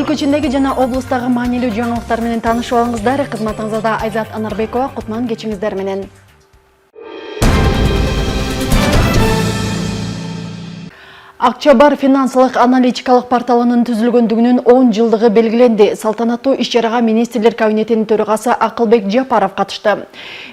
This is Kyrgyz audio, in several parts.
Өлкө ичиндеги жана облустагы маанилүү жаңылыктар менен таанышып алыңыздар. Кызматыңызда Айзат Анарбекова, Кутман кечиңиздер менен. Акчабар финансылык аналитикалык порталынын түзүлгөндүгүнүн 10 жылдыгы белгиленди. Салтанаттуу иш-чарага Министрлер кабинетинин төрагасы Акылбек Жапаров катышты.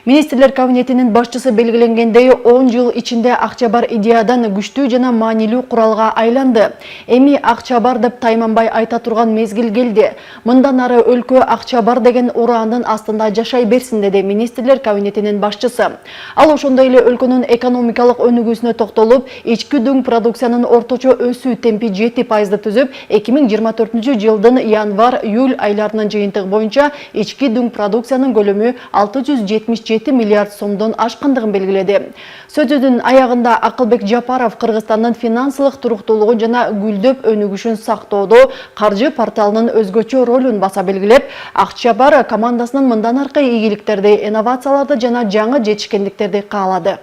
Министрлер кабинетинин башчысы белгиленгендей, 10 жыл ичинде Акчабар идеядан күчтүү жана маанилүү куралга айланды. Эми Акчабар деп тайманбай айта турган мезгил келди. Мындан ары өлкө Акчабар деген ураандын астында жашай берсин, деди Министрлер кабинетинин башчысы. Ал ошондой эле өлкөнүн экономикалык өнүгүүсүнө токтолуп, ички дүң продукциянын орточо өсүү темпи 7% түзүп, 2024 жылдын январ-июль айларынын жыйынтыгы боюнча ички дүң продукциянын көлөмү 677 миллиард сомдон ашкандыгын белгиледи. Сөзүнүн аягында Акылбек Жапаров Кыргызстандын финансылык туруктуулугун жана гүлдөп өнүгүшүн сактоодо каржы порталынын өзгөчө ролун баса белгилеп, Акчабар командасынын мындан аркы ийгиликтерди, инновацияларды жана жаңы жетишкендиктерди каалады.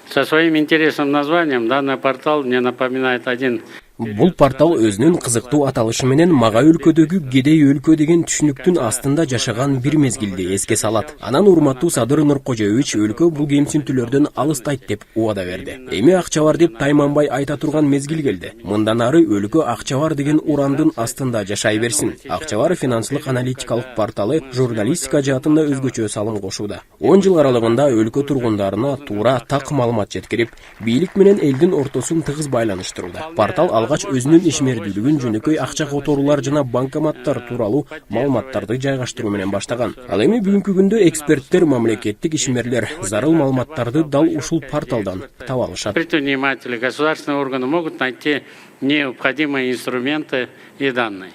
Со своим интересным названием данный портал мне напоминает один. Бул портал өзүнүн кызыктуу аталышы менен мага өлкөдөгү кедей өлкө деген түшүнүктүн астында жашаган бир мезгилди эске салат. Анан урматтуу Садыр Нуркожоевич өлкө бул кемсинтүүлөрдөн алыстайт деп убада берди. Эми Акчабар деп тайманбай айта турган мезгил келди. Мындан ары өлкө Акчабар деген урандын астында жашай берсин. Акчабар финансылык аналитикалык порталы журналистика жаатында өзгөчө салым кошууда. 10 жыл аралыгында өлкө тургундарына туура так маалымат жеткирип, бийлик менен элдин ортосун тыгыз байланыштырууда. Портал алгач өзүнүн ишмердүүлүгүн жөнөкөй акча которуулар жана банкоматтар тууралуу маалыматтарды жайгаштыруу менен баштаган. Ал эми бүгүнкү күндө эксперттер, мамлекеттик ишмерлер зарыл маалыматтарды дал ушул порталдан таба алышат. Предприниматели, государственные органы могут найти необходимые инструменты и данные.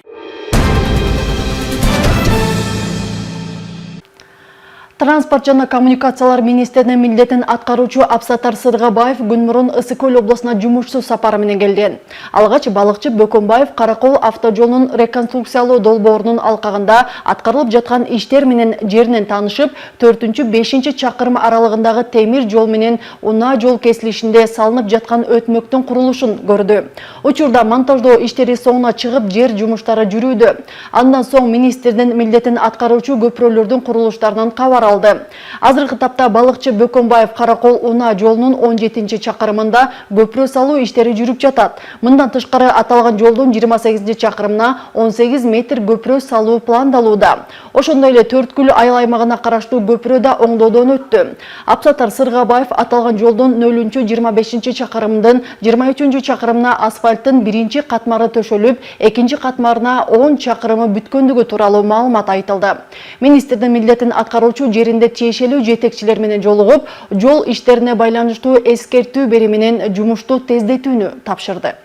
Транспорт жана коммуникациялар министринин милдетин аткаруучу Абсатар Сыргабаев күн мурун Ысык Көл облусуна жумушсуз сапары менен келди. Алгач балыкчы Бөкөнбаев Каракол автожолунун реконструкциялоо долбоорунун алкагында аткарылып жаткан иштер менен жеринен таанышып, 4-5 чакырым аралыгындагы темир жол менен унаа жол кесилишинде салынып жаткан өтмөктүн курулушун көрдү. Учурда монтаждоо иштери соңуна чыгып, жер жумуштары жүрүүдө. Андан соң министрдин милдетин аткаруучу көпүрөлөрдүн курулуштарынан кабар алды. Азыркы тапта балыкчы Бөкөнбаев Каракол унаа жолунун 17-чакырымында көпүрө салуу иштери жүрүп жатат. Мындан тышкары аталган жолдун 28-чакырымына 18 метр көпүрө салуу пландалууда. Ошондой эле Төрткүл айыл аймагына караштуу көпүрө да оңдоодон өттү. Абсатар Сыргабаев аталган жолдун 0-25-чакырымдын 23-чакырымына асфальттын 1-катмары төшөлүп, 2-катмарына 10 чакырымы бүткөндүгү тууралуу маалымат айтылды. Министрдин милдетин аткаруучу жеринде тиешелүү жетекчилер менен жолугуп, жол иштерине байланыштуу эскертүү берүү менен жумушту тездетүүнү тапшырды.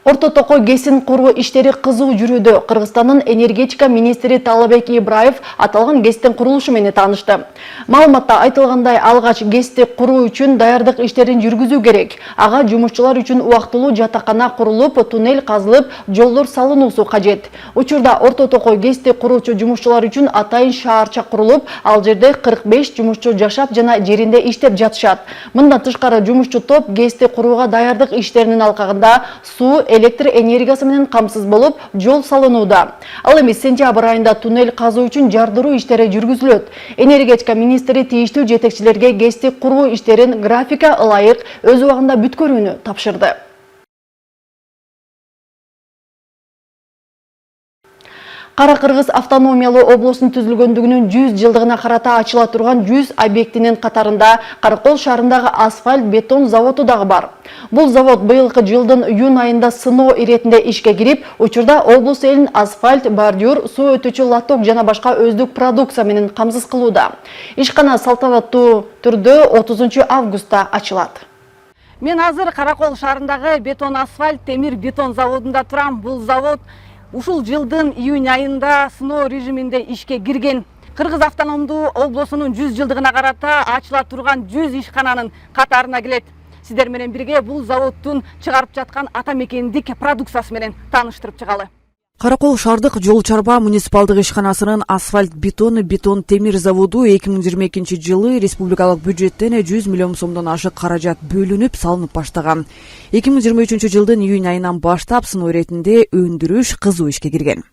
Орто Токой ГЭСин куруу иштери кызуу жүрүүдө. Кыргызстандын энергетика министри Талабек Ибраев аталган ГЭСтин курулушу менен таанышты. Маалыматта айтылгандай, алгач ГЭСти куруу үчүн даярдык иштерин жүргүзүү керек. Ага жумушчулар үчүн убактылуу жатакана курулуп, туннель казылып, жолдор салынуусу кажет. Учурда Орто Токой ГЭСти куруучу жумушчулар үчүн атайын шаарча курулуп, ал жерде 45 жумушчу жашап жана жеринде иштеп жатышат. Мындан тышкары жумушчу топ ГЭСти курууга даярдык иштеринин алкагында суу, электр энергиясы менен камсыз болуп, жол салынууда. Ал эми сентябрь айында туннель казуу үчүн жардыруу иштери жүргүзүлөт. Энергетика министри тийиштүү жетекчилерге ГЭСти куруу иштерин графика ылайык өз убагында бүткөрүүнү тапшырды. Кара-Кыргыз автономиялуу облусунун түзүлгөндүгүнүн 100 жылдыгына карата ачыла турган 100 объектинин катарында Каракол шаарындагы асфальт бетон заводу дагы бар. Бул завод быйылкы жылдын июнь айында сыноо иретинде ишке кирип, учурда облус элин асфальт, бордюр, суу өтүүчү лоток жана башка өздүк продукция менен камсыз кылууда. Ишкана салтанаттуу түрдө 30 августта ачылат. Мен азыр Каракол шаарындагы бетон асфальт темир бетон заводунда турам. Бул завод ушул жылдын июнь айында сыноо режиминде ишке кирген. Кыргыз автономдуу облусунун 100 жылдыгына карата ачыла турган 100 ишкананын катарына келет. Сиздер менен бирге бул заводдун чыгарып жаткан ата мекендик продукциясы менен тааныштырып чыгалы. Каракол шаардык жол чарба муниципалдык ишканасынын асфальт бетон темир заводу 2022 жылы республикалык бюджеттен 100 миллион сомдон ашык каражат бөлүнүп салынып баштаган. 2023 жылдын июнь айынан баштап сыноо иретинде өндүрүш кызуу ишке кирген.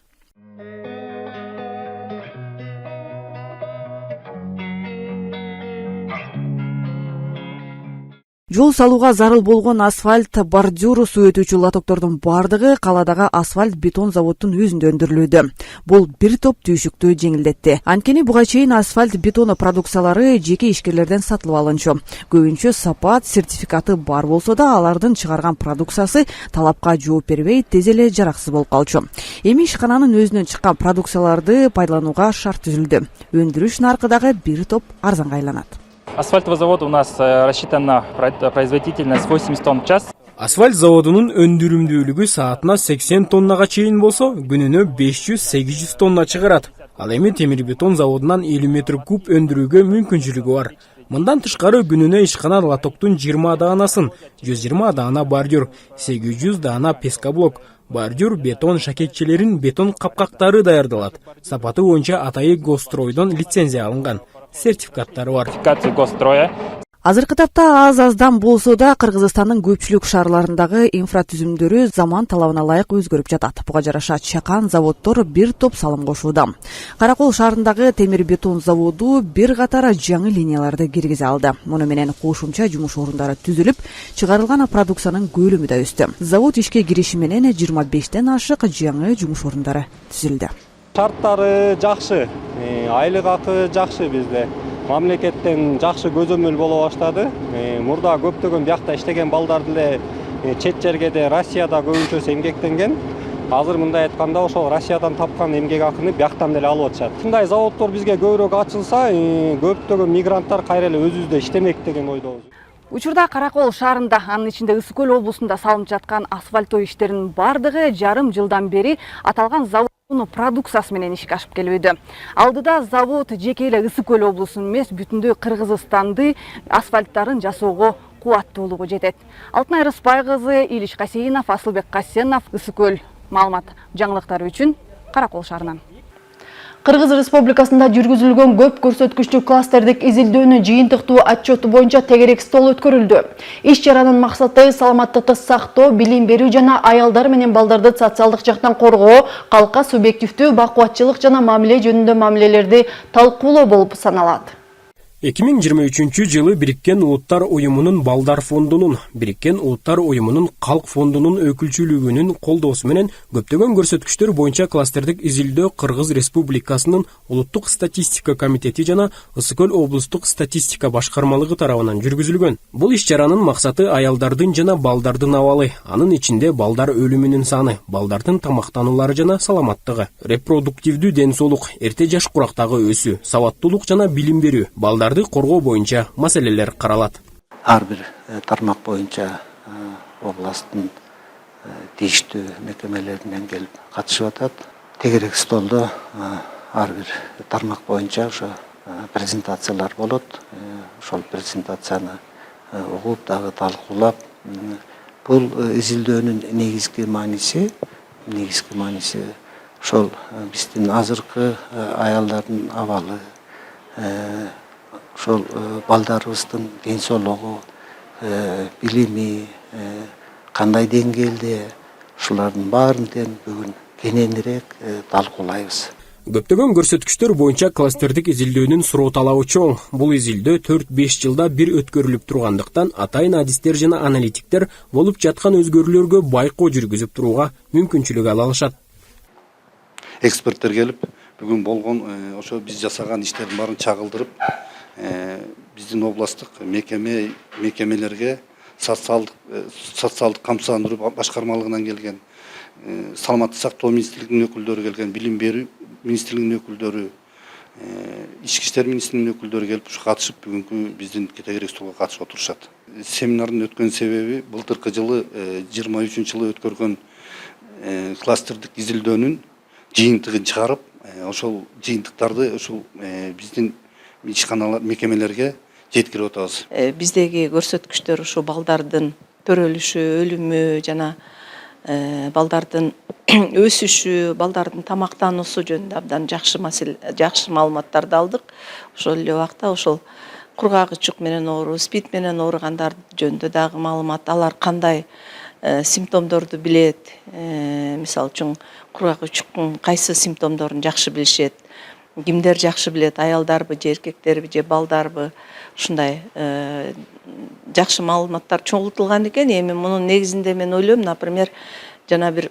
Жол салууга зарыл болгон асфальт, бордюр, суу өтүүчү лотоктордун бардыгы каладагы асфальт бетон заводдун өзүндө өндүрүлүүдө. Бул бир топ түйшүктү жеңилдетти. Анткени буга чейин асфальт бетон продукциялары жеке ишкерлерден сатылып алынчу. Көбүнчө сапат сертификаты бар болсо да, алардын чыгарган продукциясы талапка жооп бербей, тез эле жараксыз болуп калчу. Эми ишкананын өзүнөн чыккан продукцияларды пайдаланууга шарт түзүлдү. Өндүрүш наркы дагы бир топ арзанга айланат. Асфальтовый завод у нас рассчитан на производительность 80 тонн в час. Асфальт заводунун өндүрүмдүүлүгү саатына 80 тоннага чейин болсо, күнүнө 500-800 тонна чыгарат. Ал эми темир бетон заводунан 50 метр куб өндүрүүгө мүмкүнчүлүгү бар. Мындан тышкары күнүнө ишкана лотоктун 20 даанасын, 120 даана бордюр, 800 даана пескоблок, бордюр, бетон шакекчелерин, бетон капкактары даярдалат. Сапаты боюнча атайы Госстройдон лицензия алынган. Сертификаттары бар. Сертификация Госстроя. Азыркы тапта аз-аздан болсо да Кыргызстандын көпчүлүк шаарларындагы инфратүзүмдөрү заман талабына ылайык өзгөрүп жатат. Буга жараша чакан заводдор бир топ салым кошууда. Каракол шаарындагы темир бетон заводу бир катар жаңы линияларды киргизе алды. Муну менен кошумча жумуш орундары түзүлүп, чыгарылган продукциянын көлөмү да өстү. Завод ишке кириши менен 25тен ашык жаңы жумуш орундары түзүлдү. Шарттары жакшы, айлык акы жакшы бизде. Мамлекеттен жакшы көзөмөл боло баштады. Мурда көптөгөн биякта иштеген балдар деле чет жерге де Россияда көбүнчөсү эмгектенген. Азыр мындай айтканда ошол Россиядан тапкан эмгек акыны бияктан деле алып атышат. Мындай заводдор бизге көбүрөөк ачылса, көптөгөн мигранттар кайра эле өзүбүздө иштемек деген ойдобуз. Учурда Каракол шаарында, анын ичинде Ысык көл облусунда салынып жаткан асфальттоо иштеринин бардыгы жарым жылдан бери аталган завод продукциясы менен ишке ашып келүүдө. Алдыда завод жеке эле Ысык көл облусунун эмес, бүтүндөй Кыргызстанды асфальттарын жасоого кубаттуулугу жетет. Алтынай Рыспай кызы, Илиш Касейинов, Асылбек Касенов, Ысык көл. Маалымат жаңылыктары үчүн Каракол шаарынан. Кыргыз Республикасында жүргүзүлгөн көп көрсөткүчтүү кластердик изилдөөнүн жыйынтыктуу отчету боюнча тегерек стол өткөрүлдү. Иш чаранын максаты саламаттыкты сактоо, билим берүү жана аялдар менен балдарды социалдык жактан коргоо, калкка субъективдүү бакубатчылык жана мамиле жөнүндө мамилелерди талкуулоо болуп саналат. 2023 жылы Бириккен Улуттар Уюмунун Балдар фондунун, Бириккен Улуттар Уюмунун Калк фондунун өкүлчүлүгүнүн колдоосу менен көптөгөн көрсөткүчтөр боюнча кластердик изилдөө Кыргыз Республикасынын Улуттук статистика комитети жана Ысык көл облустук статистика башкармалыгы тарабынан жүргүзүлгөн. Бул иш чаранын максаты аялдардын жана балдардын абалы, анын ичинде балдар өлүмүнүн саны, балдардын тамактануулары жана саламаттыгы, репродуктивдүү ден соолук, эрте жаш курактагы өсүү, сабаттуулук жана билим берүү, балдарды коргоо боюнча маселелер каралат. Ар бир тармак боюнча областтын тийиштүү мекемелеринен келип катышып атат. Тегерек столдо ар бир тармак боюнча ошо презентациялар болот. Ошол презентацияны угуп дагы талкуулап, бул изилдөөнүн негизги мааниси ошол биздин азыркы аялдардын абалы, ошол балдарыбыздын ден соолугу, билими кандай деңгээлде, ушулардын баарын бүгүн кененирээк талкуулайбыз. Көптөгөн көрсөткүчтөр боюнча кластердик изилдөөнүн суроо талабы чоң. Бул изилдөө 4-5 жылда бир өткөрүлүп тургандыктан атайын адистер жана аналитиктер болуп жаткан өзгөрүүлөргө байкоо жүргүзүп турууга мүмкүнчүлүк ала алышат. Эксперттер келип, бүгүн болгон ошо биз жасаган иштердин баарын чагылдырып, биздин областтык мекемелерге социалдык камсыздандыруу башкармалыгынан келген, саламаттык сактоо министрлигинин өкүлдөрү келген, билим берүү министрлигинин өкүлдөрү, ички иштер министрлигинин өкүлдөрү келип катышып, бүгүнкү биздин тегерек столго катышып отурушат. Семинардын өткөн себеби былтыркы жылы 23-жылы өткөргөн кластердик изилдөөнүн жыйынтыгын чыгарып, ошол жыйынтыктарды ошол биздин ишканалар, мекемелерге жеткирип атабыз. Биздеги көрсөткүчтөр ушу балдардын төрөлүшү, өлүмү жана балдардын өсүшү, балдардын тамактануусу жөнүндө абдан жакшы маалыматтарды алдык. Ошол эле убакта ошол кургак ичук менен оору, СПИД менен ооругандар жөнүндө дагы маалымат, алар кандай симптомдорду билет. Мисалы үчүн кургак ичуктун кайсы симптомдорун жакшы билишет, кимдер жакшы билет, аялдарбы, же эркектерби, же балдарбы, ушундай жакшы маалыматтар чоңултулган экен. Эми мунун негизинде мен ойлойм, например, жана бир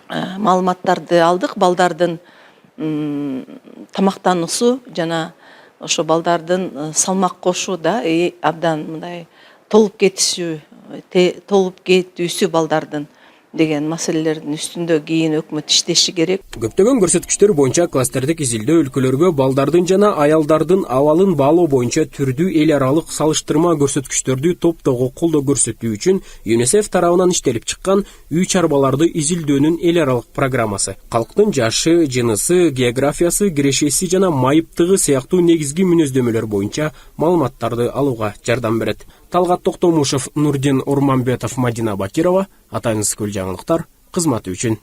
маалыматтарды алдык, балдардын тамактануусу жана ошо балдардын салмак кошуу да абдан мындай толуп кетүүсү балдардын деген маселелердин үстүндө кийин өкмөт иштеши керек. Көптөгөн көрсөткүчтөр боюнча кластердик изилдөө өлкөлөргө балдардын жана аялдардын абалын баалоо боюнча түрдүү эл аралык салыштырма көрсөткүчтөрдү топтогу колдоо көрсөтүү үчүн ЮНИСЕФ тарабынан иштелип чыккан үй чарбаларды изилдөөнүн эл аралык программасы калктын жашы, жынысы, географиясы, кирешеси жана майыптыгы сыяктуу негизги мүнөздөмөлөр боюнча маалыматтарды алууга жардам берет. Талгат Токтомушев, Нурдин Урманбетов, Мадина Бакирова, Атайныс көл жаңылыктар кызматы үчүн.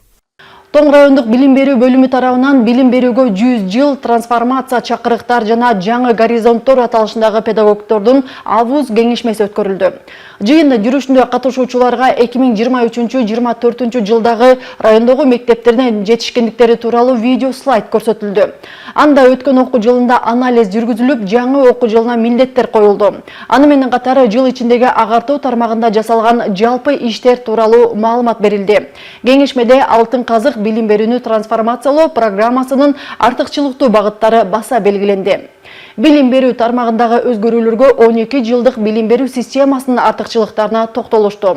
Тоң райондук билим берүү бөлүмү тарабынан билим берүүгө 100 жыл трансформация чакырыктар жана жаңы горизонттор аталышындагы педагогдордун авуз кеңешмеси өткөрүлдү. Жыйын жүрүшүндө катышуучуларга 2023-24 жылдагы райондогу мектептердин жетишкендиктери тууралуу видео слайд көрсөтүлдү. Анда өткөн окуу жылында анализ жүргүзүлүп, жаңы окуу жылына милдеттер коюлду. Аны менен катары жыл ичиндеги агартуу тармагында жасалган жалпы иштер тууралуу маалымат берилди. Кеңешмеде алтын казык билим берүүнү трансформациялоо программасынын артыкчылыктуу багыттары баса белгиленди. Билим берүү тармагындагы өзгөрүүлөргө 12 жылдык билим берүү системасынын артыкчылыктарына токтолушту.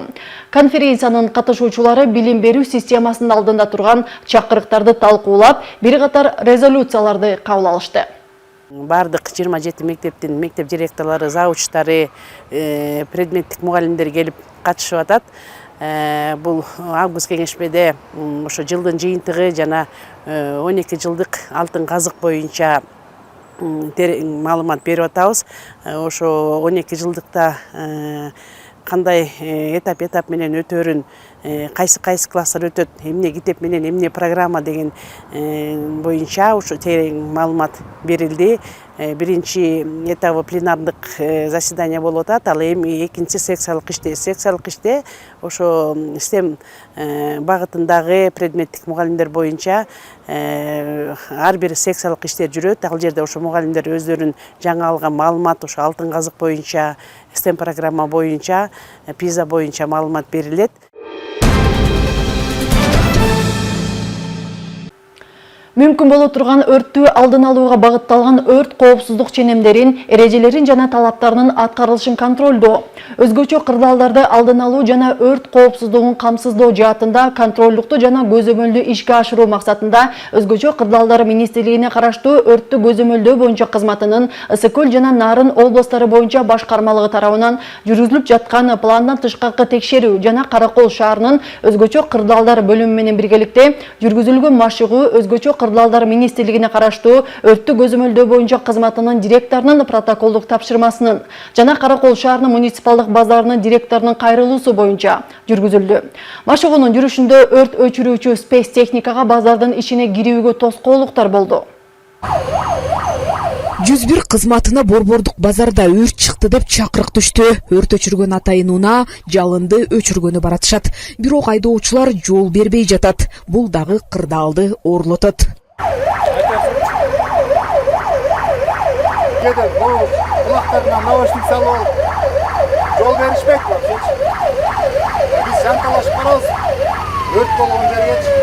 Конференциянын катышуучулары билим берүү системасынын алдында турган чакырыктарды талкуулап, бир катар резолюцияларды кабыл алышты. Бардык 27 мектептин мектеп директорлору, завучтары, предметтик мугалимдер келип катышып атат. Бул август кеңешмеде ошо жылдын жыйынтыгы жана 12 жылдык алтын казык боюнча маалымат берип атабыз. Ошо 12 жылдыкта кандай этап менен өтөрүн, кайсы класстар өтөт, эмне китеп менен эмне программа деген боюнча ошо терең маалымат берилди. Биринчи этабы пленардык заседание болуп атат, ал эми экинчи секциялык иште ошо STEM багытындагы предметтик мугалимдер боюнча ар бир секциялык иштер жүрөт. Ал жерде ошо мугалимдер өздөрүнүн жаңы алган маалымат, ошо алтын казык боюнча, STEM программа боюнча, PISA боюнча маалымат берилет. Мүмкүн боло турган өрттү алдын алууга багытталган өрт коопсуздук ченемдерин, эрежелерин жана талаптарынын аткарылышын контролдоо, өзгөчө кырдаалдарды алдын алуу жана өрт коопсуздугун камсыздоо жаатында контролдукту жана көзөмөлдүү ишке ашыруу максатында өзгөчө кырдаалдар министрлигине караштуу өрттү көзөмөлдөө боюнча кызматынын Ысык-Көл жана Нарын областтары боюнча башкармалыгы тарабынан жүргүзүлүп жаткан пландан тышкакы текшерүү жана Каракол шаарынын өзгөчө кырдаалдар бөлүмү менен биргеликте жүргүзүлгөн машыгуу өзгөчө кырдаалдар министрлигине караштуу өрттү көзөмөлдөө боюнча кызматынын директорунун протоколдук тапшырмасынын жана Каракол шаарынын муниципалдык базарынын директорунун кайрылуусу боюнча жүргүзүлдү. Машыгуунун жүрүшүндө өрт өчүрүүчү спейс техникага базардын ичине кирүүгө тоскоолдуктар болду. 101 кызматына борбордук базарда өрт чыкты деп чакырык түштү. Өрт өчүргөн атайынуна жалынды өчүргөнү баратышат. Бирок айдоочулар жол бербей жатат. Бул дагы кырдаалды оорлотот. Кулактарына наушник салып алып, жол беришпейт вообще. Биз жанталашып барабыз. Өрт болгон жергечи.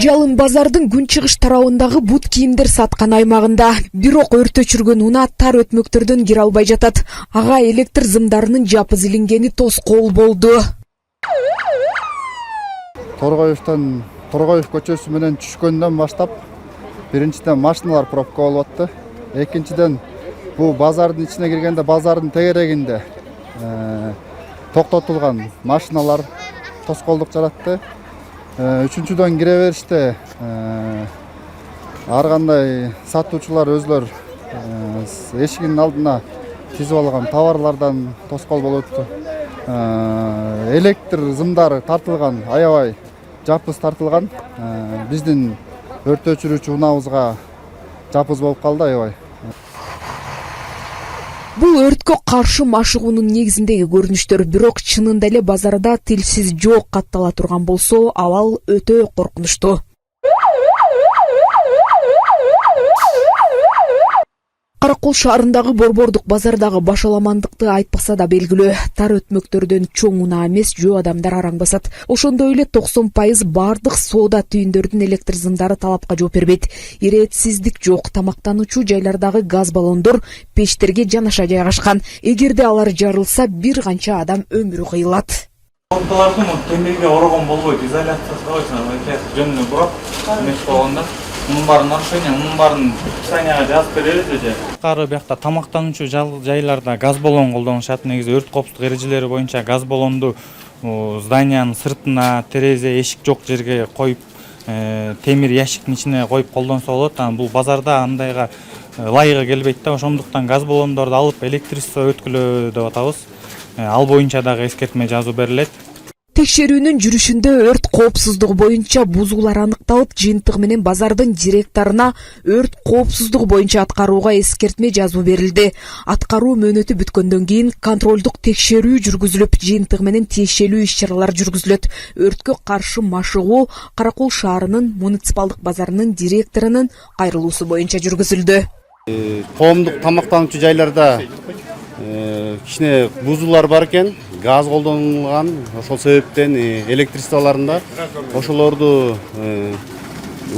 Жалын базардын күнчыгыш тарабындагы бут кийимдер саткан аймагында. Бирок өрт өчүргөн унаа тар өтмөктөрдөн кире албай жатат. Ага электр зымдарынын жапыз илингени тоскоол болду. Торгоев көчөсү менен түшкөндөн баштап биринчиден машиналар пробка болуп атты. Экинчиден бул базардын ичине киргенде базардын тегерегинде токтотулган машиналар тоскоолдук жаратты. Үчүнчүдөн кире бериште ар кандай сатуучулар өзлөр эшигинин алдына тизип алган товарлардан тоскоол болуп өттү. Электр зымдары тартылган, аябай жапыз тартылган. Биздин өрт өчүрүүчү унаабызга жапыз болуп калды аябай. Бул өрткө каршы машыгуунун негизиндеги көрүнүштөр, бирок чынында эле базарда тилсиз жок каттала турган болсо, абал өтө коркунучтуу. Каракол шаарындагы борбордук базардагы башаламандыкты айтпаса да белгилүү. Тар өтмөктөрдөн чоң унаа эмес, жөө адамдар араң басат. Ошондой эле 90% бардык соода түйүндөрдүн электр зымдары талапка жооп бербейт. Иретсиздик жок, тамактануучу жайлардагы газ баллондор печтерге жанаша жайгашкан. Эгерде алар жарылса, бир канча адам өмүрү кыйылат. Лампаларды темирге орогон болбойт, изоляциясы койсоң, жөнүнө бурап, эмес болгондо мунун баарын нарушение, мунун баарын описанияга жазып беребиз же. Кары биякта тамактануучу жайларда газ баллон колдонушат. Негизи өрт коопсуздук эрежелери боюнча газ баллонду зданиянын сыртына, терезе, эшик жок жерге коюп, темир ящиктин ичине коюп колдонсо болот. Бул базарда андайга ылайыгы келбейт да. Ошондуктан газ баллондорду алып электричество өткүлөө деп атабыз. Ал боюнча дагы эскертме жазуу берилет. Текшерүүнүн жүрүшүндө өрт коопсуздугу боюнча бузуулар аныкталып, жыйынтыгы менен базардын директоруна өрт коопсуздугу боюнча аткарууга эскертме жазуу берилди. Аткаруу мөөнөтү бүткөндөн кийин контролдук текшерүү жүргүзүлүп, жыйынтыгы менен тиешелүү иш-чаралар жүргүзүлөт. Өрткө каршы машыгуу Каракол шаарынын муниципалдык базарынын директорунун кайрылуусу боюнча жүргүзүлдү. Коомдук тамактануучу жайларда кичине бузуулар бар экен, газ колдонулган, ошол себептен электричестволорунда ошолорду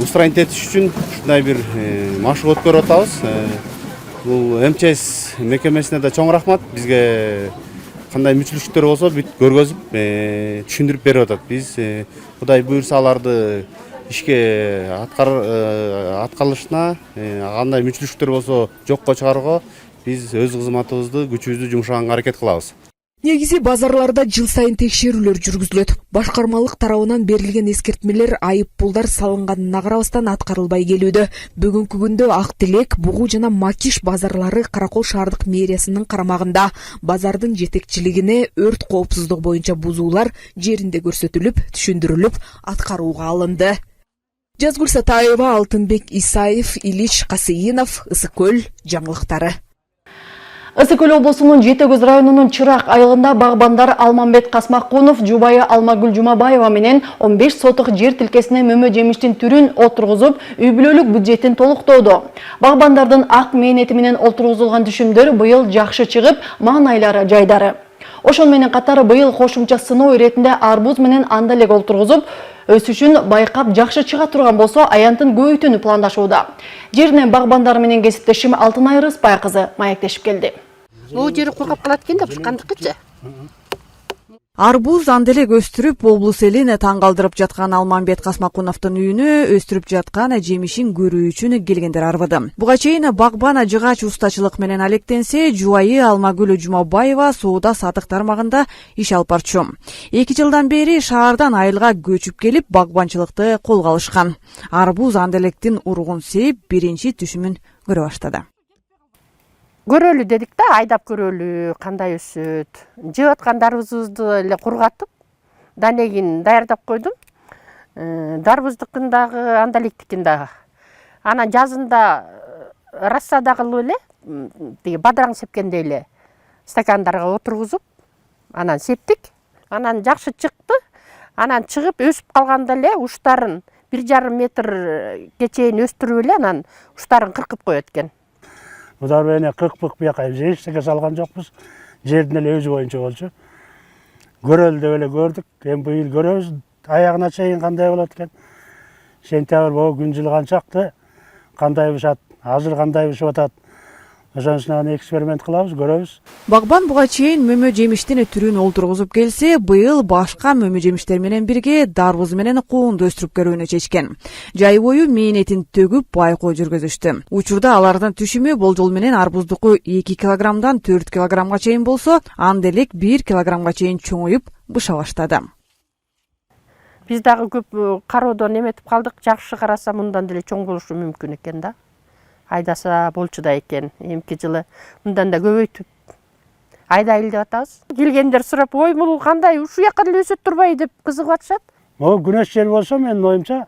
устранить этиш үчүн ушундай бир машыгуу өткөрүп атабыз. Бул МЧС мекемесине да чоң рахмат. Бизге кандай мүчүлүктөр болсо бүт көргөзүп, түшүндүрүп берип атат. Биз Кудай буйрса аларды ишке аткарылышына, кандай мүчүлүктөр болсо жокко чыгарууга биз өз кызматыбызды, күчүбүздү жумшаганга аракет кылабыз. Негизи базарларда жыл сайын текшерүүлөр жүргүзүлөт. Башкармалык тарабынан берилген эскертмелер, айып пулдар салынганына карабастан аткарылбай келүүдө. Бүгүнкү күндө Ак Тилек, Бугу жана Макиш базарлары Каракол шаардык мэриясынын карамагында. Базардын жетекчилигине өрт коопсуздугу боюнча бузуулар жеринде көрсөтүлүп, түшүндүрүлүп, аткарууга алынды. Жазгүл Сатаева, Алтынбек Исаев, Илич Касыйынов, Ысык көл жаңылыктары. Ысык көл облусунун Жети Көз районунун Чырак айылында багбандар Алмамбет Касмакунов жубайы Алмагүл Жумабаева менен 15 сотук жер тилкесине мөмө жемиштин түрүн отургузуп, үй бүлөлүк бюджетин толуктоодо. Багбандардын ак мээнети менен отургузулган түшүмдөр быйыл жакшы чыгып, маанайлары жайдары. Ошон менен катары быйыл кошумча сыноо иретинде арбуз менен андалек отургузуп, өсүшүн байкап жакшы чыга турган болсо, аянтын көбөйтүүнү пландашууда. Жеринен багбандар менен кесиптешим Алтынай Рыспай кызы маектешип келди. Бул жери кургап калат экен да, кандыкычы? Арбуз анделек өстүрүп, облус элин таң калтырып жаткан Алмамбет Касмакуновдун үйүнө өстүрүп жаткан жемишин көрүү үчүн келгендер арбыды. Буга чейин багбан жыгач устачылык менен алектенсе, жубайы Алмагүл Жумабаева соода сатык тармагында иш алып барчу. 2 жылдан бери шаардан айылга көчүп келип, багбанчылыкты колго алышкан. Арбуз анделектин уругун сейип, биринчи түшүмүн көрө баштады. Көрөлү дедик да, айдап көрөлү, кандай өсөт. Жеп аткандарыбызды эле кургатып, данегин даярдап койдум. Дарбыздыкын дагы, андалектикин дагы. Анан жазында рассада кылып эле, тиги бадыраң сепкендей эле стакандарга отургузуп, анан септик. Анан жакшы чыкты. Анан чыгып өсүп калганда эле уштарын 1,5 метрге чейин өстүрүп эле, анан уштарын кыркып коет экен. Будар менен кырк-пык бияка эчтеке салган жокпуз. Жердин эле өзү боюнча болчу. Көрөлү деп эле көрдүк. Эми быйыл көрөбүз, аягына чейин кандай болот экен. Сентябрь болуп күн жылганчакты кандай бышат, азыр кандай бышып атат. Ошонусунан эксперимент кылабыз, көрөбүз. Багбан буга чейин мөмө жемиштин түрүн олтургузуп келсе, быйыл башка мөмө жемиштер менен бирге дарбыз менен куунду өстүрүп көрүүнү чечкен. Жай бою мээнетин төгүп байкоо жүргүзүштү. Учурда алардын түшүмү болжол менен арбуздуку 2 килограммдан 4 килограммга чейин болсо, анделек 1 килограммга чейин чоңоюп быша баштады. Биз дагы көп кароодон эметип калдык. Жакшы караса мындан деле чоң болушу мүмкүн экен да. айдаса болчу да экен. Эмки жылы мындан да көбөйтүп айдайлы деп атабыз. Келгендер сурап, ой бул кандай ушул жака деле өсөт турбай деп кызыгып атышат. О, күнөш жер болсо менин оюмча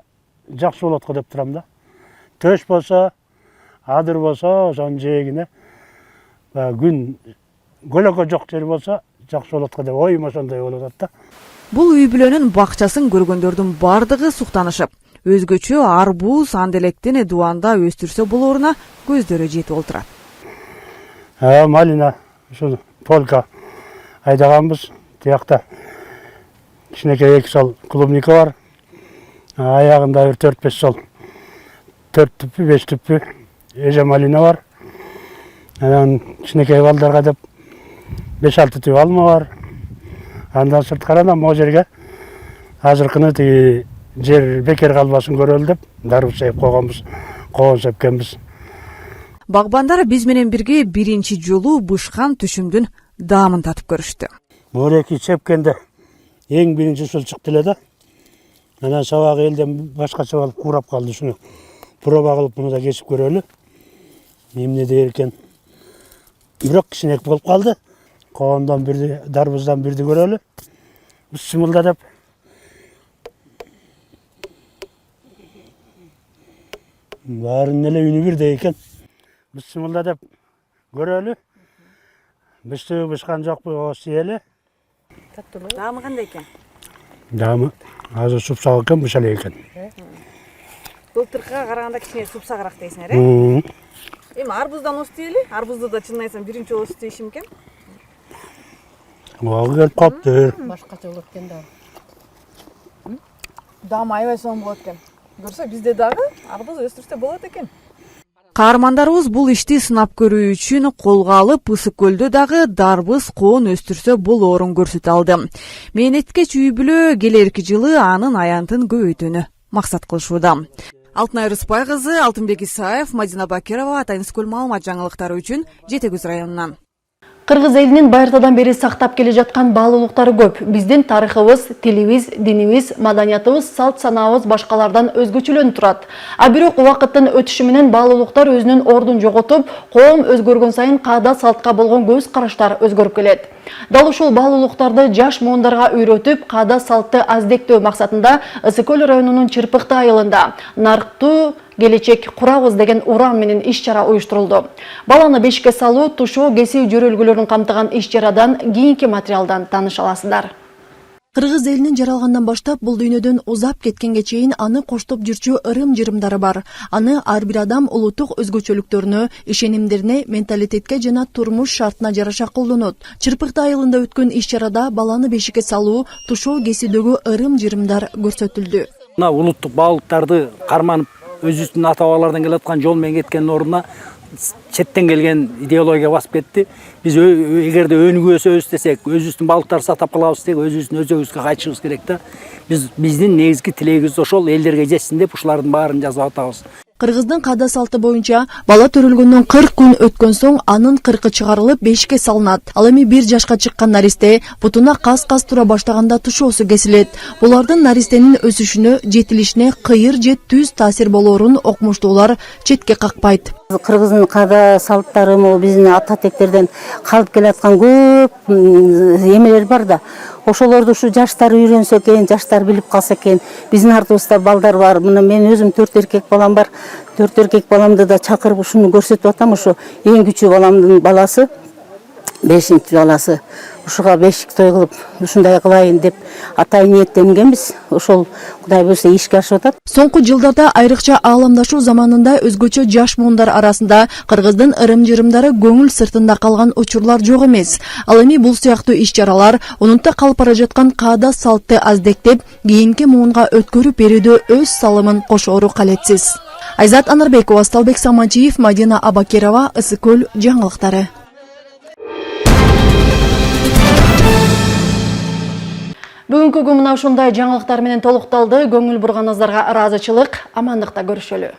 жакшы болот го деп турам да. Төш болсо, адыр болсо, ошонун жээгине күн көлөкө жок жер болсо жакшы болот го деп оюм ошондой болуп атат да. Бул үй бүлөнүн бакчасын көргөндөрдүн бардыгы суктанышып, өзгөчө арбуз, анделектен эдуанда өстүрсө болоруна көздөрү жетип олтурат. Малина, ушул полка айдаганбыз. Тиякта кичинекей 2 сол клубника бар. Аягында 4-5 сол 4 түппү, 5 түппү эже малина бар. Анан кичинекей балдарга деп 5-6 түп алма бар. Андан сырткарана могу жерге азыркыны тиги жер бекер калбасын көрөлү деп дарбыз сеп койгонбуз, коон сепкенбиз. Багбандар биз менен бирге биринчи жолу бышкан түшүмдүн даамын татып көрүштү. Мореки сепкенде эң биринчи ушул чыкты эле да. Анан сабак элден башкача болуп курап калды. Шуну проба кылып муну да кесип көрөлү. Эмне дейт экен. Бирок кичинек болуп калды. Коондон бирди, дарбыздан бирди көрөлү. Бисмилла деп. Баарын эле үнү бирдей экен. Бисмилла деп көрөлү. Бишти бышкан жокпу, осиеле. Даамы кандай экен? Даамы азыр супсак экен, бышал экен. Былтыркыга караганда кичине супсагыраак дейсиңер, э? Эми арбуздан ос дейли? Арбузду да чынын айтсам биринчи ос дейишим экен. Ого келип калыптыр. Башкача болот экен да. Даамы аябай сонун болот экен. Көрсө бизде дагы арбуз өстүрсө болот экен. Каармандарыбыз бул ишти сынап көрүү үчүн колго алып, Ысык көлдө дагы дарбыз, коон өстүрсө болоорун көрсөтө алды. Мээнеткеч үй бүлө келерки жылы анын аянтын көбөйтүүнү максат кылышууда. Алтынай Рыспай кызы, Алтынбек Исаев, Мадина Бакирова, Атайынсыз көл маалымат жаңылыктары үчүн Жети Көз районунан. Кыргыз элинин байыртадан бери сактап келе жаткан баалуулуктары көп. Биздин тарыхыбыз, тилибиз, динибиз, маданиятыбыз, салт санаабыз башкалардан өзгөчөлөнүп турат. А бирок убакыттын өтүшү менен баалуулуктар өзүнүн ордун жоготуп, коом өзгөргөн сайын каада салтка болгон көз караштар өзгөрүп келет. Дал ушул баалуулуктарды жаш муундарга үйрөтүп, каада салтты аздектөө максатында Ысык көл районунун Чырпыкты айылында нарыктуу келечек курабыз деген уран менен иш-чара уюштурулду. Баланы бешикке салуу, тушоо, кесүү жөрөлгөлөрүн камтыган иш-чарадан кийинки материалдан тааныша аласыздар. Кыргыз элинин жаралгандан баштап бул дүйнөдөн узап кеткенге чейин аны коштоп жүрчү ырым-жырымдары бар. Аны ар бир адам улуттук өзгөчөлүктөрүнө, ишенимдерине, менталитетке жана турмуш шартына жараша колдонот. Чырпыкты айылында өткөн иш-чарада баланы бешикке салуу, тушоо, кесүүдөгү ырым-жырымдар көрсөтүлдү. Мына улуттук баалуулуктарды карманып өзүбүздүн ата бабалардан келаткан жол менен кеткендин ордуна четтен келген идеология басып кетти. Биз эгерде өнүгөсөбүз десек, өзүбүздүн баалуулуктарды сактап калабыз десек, өзүбүздүн өзөгүбүзгө кайтышыбыз керек да. Биздин негизги тилегибиз ошол, элдерге жетсин деп ушулардын баарын жазып атабыз. Кыргыздын каада салты боюнча бала төрөлгөндөн 40 күн өткөн соң анын кыркы чыгарылып бешикке салынат. Ал эми 1 жашка чыккан наристе бутуна кас-кас тура баштаганда тушоосу кесилет. Булардын наристенин өсүшүнө, жетилишине кыйыр же түз таасир болоорун окумуштуулар четке какпайт. Кыргыздын каада салттары могу биздин ата тектерден калып келаткан көп эмелер бар да. Ошолорду ушу жаштар үйрөнсө экен, жаштар билип калса экен. Биздин артыбызда балдар бар. Мына мен өзүм 4 эркек балам бар. 4 эркек баламды да чакырып ушуну көрсөтүп атам. Ошо эң күчүү баламдын баласы, 5-чи баласы. Ушуга бешик той кылып, ушундай кылайын деп атай ниеттенгенбиз. Ошол Кудай буйрса ишке ашып атат. Соңку жылдарда айрыкча ааламдашуу заманында өзгөчө жаш муундар арасында кыргыздын ырым-жырымдары көңүл сыртында калган учурлар жок эмес. Ал эми бул сыяктуу иш-чаралар онунта калып бара жаткан каада салтты аздектеп, кийинки муунга өткөрүп берүүдө өз салымын кошоору калетсиз. Айзат Анарбекова, Сталбек Самачиев, Мадина Абакирова, Ысык көл жаңылыктары. Бүгүнкү күн мына ушундай жаңылыктар менен толукталды. Көңүл бурганыңыздарга ыраазычылык, амандыкта көрүшөлү.